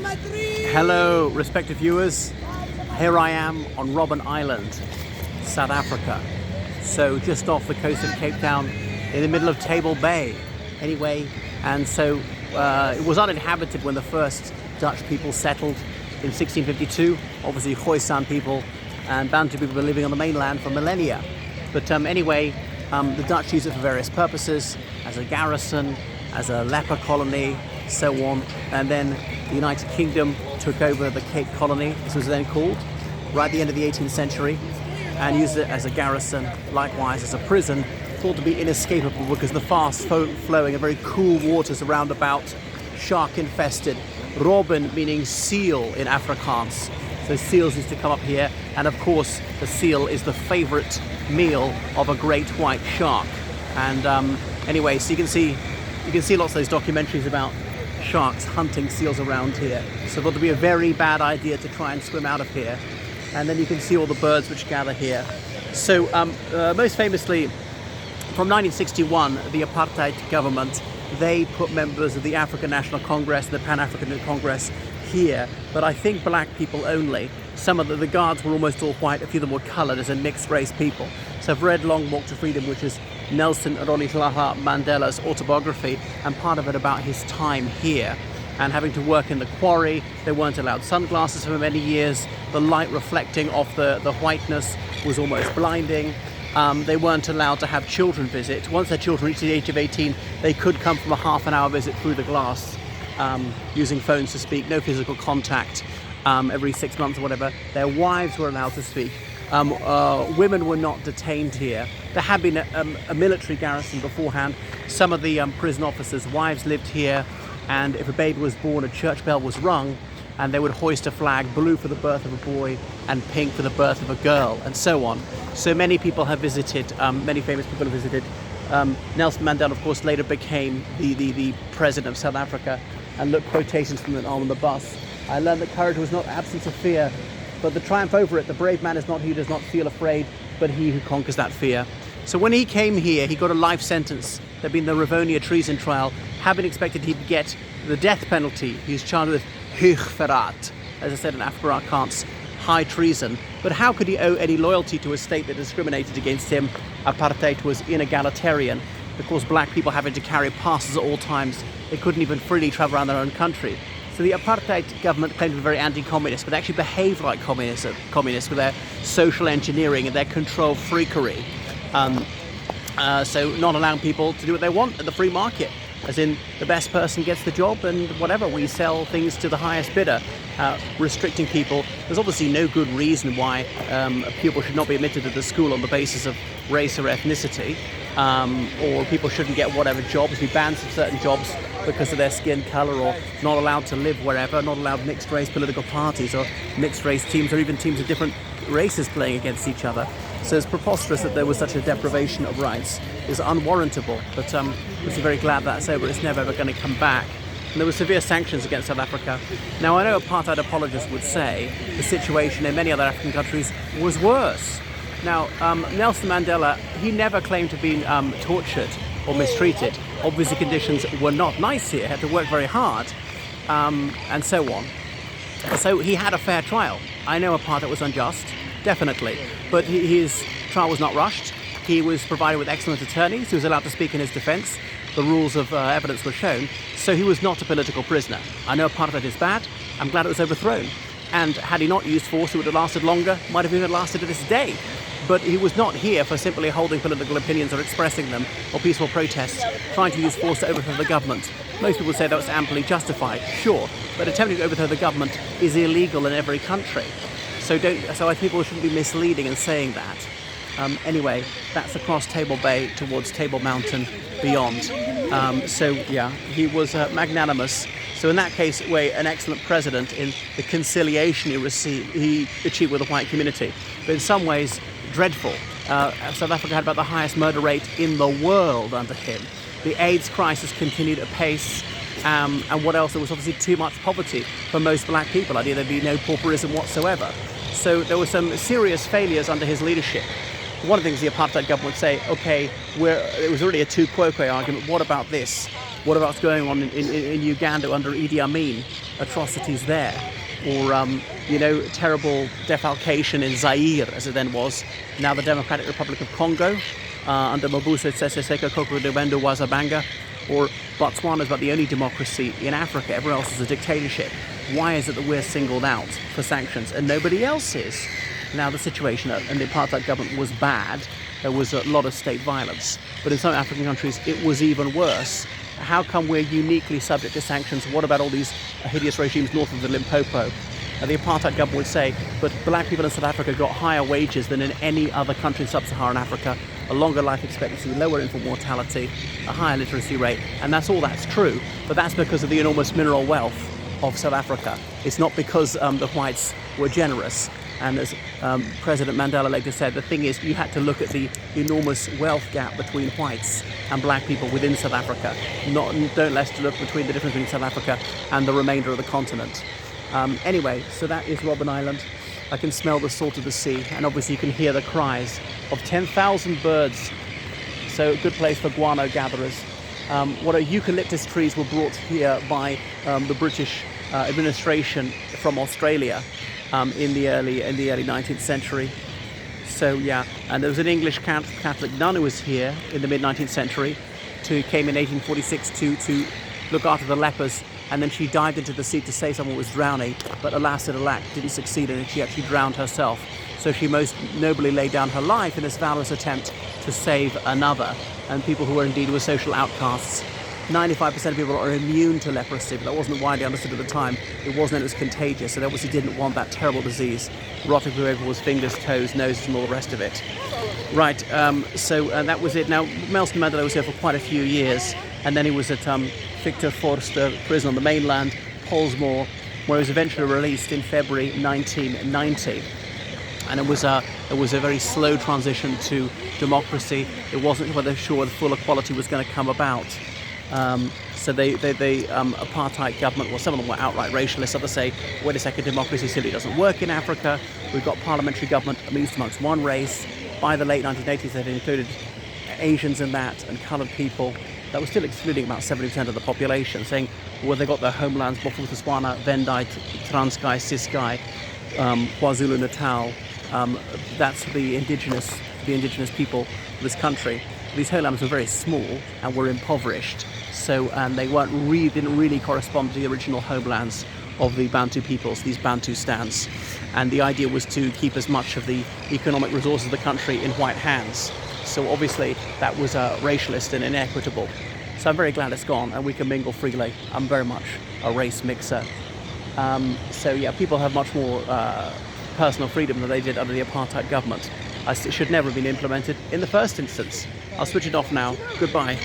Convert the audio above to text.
Hello, respected viewers. Here I am on Robben Island, South Africa. So just off the coast of Cape Town, in the middle of Table Bay. Anyway, and so it was uninhabited when the first Dutch people settled in 1652. Obviously, Khoisan people and Bantu people were living on the mainland for millennia. But anyway, the Dutch used it for various purposes, as a garrison, as a leper colony, so on. And then the United Kingdom took over the Cape Colony, this was then called, right at the end of the 18th century, and used it as a garrison, likewise as a prison, thought to be inescapable because the fast flowing and very cool waters around about, shark infested. Robben meaning seal in Afrikaans. So seals used to come up here, and of course the seal is the favorite meal of a great white shark. And anyway, so you can see lots of those documentaries about sharks hunting seals around here. So it thought to be a very bad idea to try and swim out of here. And then you can see all the birds which gather here. So most famously, from 1961, the apartheid government, they put members of the African National Congress, the Pan-African Congress here, but I think black people only. Some of the guards were almost all white, a few of them were coloured as a mixed race people. So I've read Long Walk to Freedom, which is Nelson Rolihlahla Mandela's autobiography, and part of it about his time here and having to work in the quarry. They weren't allowed sunglasses for many years. The light reflecting off the whiteness was almost blinding. They weren't allowed to have children visit. Once their children reached the age of 18, they could come from a half-an-hour visit through the glass, using phones to speak, no physical contact, every 6 months or whatever. Their wives were allowed to speak. Women were not detained here. There had been a military garrison beforehand. Some of the prison officers' wives lived here, and if a baby was born, a church bell was rung, and they would hoist a flag, blue for the birth of a boy and pink for the birth of a girl, and so on. So many people have visited, many famous people have visited. Nelson Mandela, of course, later became the president of South Africa. And look, quotations from on the bus. I learned that courage was not absence of fear, but the triumph over it. The brave man is not he who does not feel afraid, but he who conquers that fear. So when he came here, he got a life sentence. There'd been the Rivonia treason trial. Had been expected he'd get the death penalty. He's charged with hoogverraad, as I said in Afrikaans, high treason. But how could he owe any loyalty to a state that discriminated against him? Apartheid was inegalitarian. Of course, black people having to carry passes at all times. They couldn't even freely travel around their own country. So the apartheid government claimed to be very anti-communist, but actually behaved like communists with their social engineering and their control freakery. So not allowing people to do what they want at the free market. As in, the best person gets the job and whatever, we sell things to the highest bidder, restricting people. There's obviously no good reason why a pupil should not be admitted to the school on the basis of race or ethnicity, or people shouldn't get whatever jobs, be banned from certain jobs because of their skin colour, or not allowed to live wherever, not allowed mixed race political parties or mixed race teams, or even teams of different races playing against each other. So it's preposterous that there was such a deprivation of rights. It's unwarrantable, but we're very glad that's over. It's never ever going to come back. And there were severe sanctions against South Africa. Now, I know apartheid apologists would say the situation in many other African countries was worse. Now, Nelson Mandela, he never claimed to have been tortured or mistreated. Obviously, conditions were not nice here. He had to work very hard, and so on. So he had a fair trial. I know apartheid was unjust, definitely, but his trial was not rushed. He was provided with excellent attorneys. He was allowed to speak in his defense. The rules of evidence were shown. So he was not a political prisoner. I know apartheid is bad. I'm glad it was overthrown. And had he not used force, it would have lasted longer, might have even lasted to this day. But he was not here for simply holding political opinions or expressing them, or peaceful protests, trying to use force to overthrow the government. Most people say that was amply justified, sure, but attempting to overthrow the government is illegal in every country. So I think people shouldn't be misleading in saying that. Anyway, that's across Table Bay towards Table Mountain beyond. So yeah, he was magnanimous. So in that case, an excellent president in the conciliation he achieved with the white community. But in some ways, dreadful. South Africa had about the highest murder rate in the world under him. The AIDS crisis continued apace. And what else? There was obviously too much poverty for most black people. Ideally, there'd be no pauperism whatsoever. So there were some serious failures under his leadership. One of the things the apartheid government would say, okay, it was already a tu quoque argument, what about this? What about what's going on in Uganda under Idi Amin? Atrocities there. Or, terrible defalcation in Zaire, as it then was, now the Democratic Republic of Congo, under Mobutu Sese Seko Kokoro Wazabanga. Or Botswana is about the only democracy in Africa. Everyone else is a dictatorship. Why is it that we're singled out for sanctions and nobody else is? Now, the situation in the apartheid government was bad. There was a lot of state violence. But in some African countries, it was even worse. How come we're uniquely subject to sanctions? What about all these hideous regimes north of the Limpopo? The apartheid government would say, but black people in South Africa got higher wages than in any other country in sub-Saharan Africa, a longer life expectancy, lower infant mortality, a higher literacy rate, and that's true, but that's because of the enormous mineral wealth of South Africa. It's not because the whites were generous. And as President Mandela later said, the thing is, you had to look at the enormous wealth gap between whites and black people within South Africa. Don't let's look between the difference between South Africa and the remainder of the continent. Anyway, so that is Robben Island. I can smell the salt of the sea, and obviously you can hear the cries of 10,000 birds. So a good place for guano gatherers. Eucalyptus trees were brought here by the British administration from Australia in the early 19th century. So yeah, and there was an English Catholic nun who was here in the mid 19th century. Came in 1846 to look after the lepers, and then she dived into the sea to save someone who was drowning, but alas and alack didn't succeed, and she actually drowned herself. So she most nobly laid down her life in this valorous attempt to save another, and people who were social outcasts. 95% of people are immune to leprosy, but that wasn't widely understood at the time. It wasn't, it was contagious, so they obviously didn't want that terrible disease rotting through people's fingers, toes, noses, and all the rest of it. Right, so that was it. Now, Nelson Mandela was here for quite a few years, and then he was at Victor Forster prison on the mainland, Pollsmoor, where he was eventually released in February 1990. And it was a very slow transition to democracy. It wasn't whether sure the full equality was going to come about. So the apartheid government, well, some of them were outright racialists. Others say, wait a second, democracy simply doesn't work in Africa. We've got parliamentary government, at least amongst one race. By the late 1980s, they'd included Asians in that and coloured people. That was still excluding about 70% of the population, saying, well, they got their homelands, Botswana, Vendai, Transkei, Ciskei, KwaZulu-Natal. That's the indigenous people of this country. These homelands were very small and were impoverished, and they didn't really correspond to the original homelands of the Bantu peoples, these Bantustans. And the idea was to keep as much of the economic resources of the country in white hands. So obviously that was racialist and inequitable. So I'm very glad it's gone and we can mingle freely. I'm very much a race mixer. So yeah, people have much more personal freedom than they did under the apartheid government. It should never have been implemented in the first instance. I'll switch it off now. Goodbye.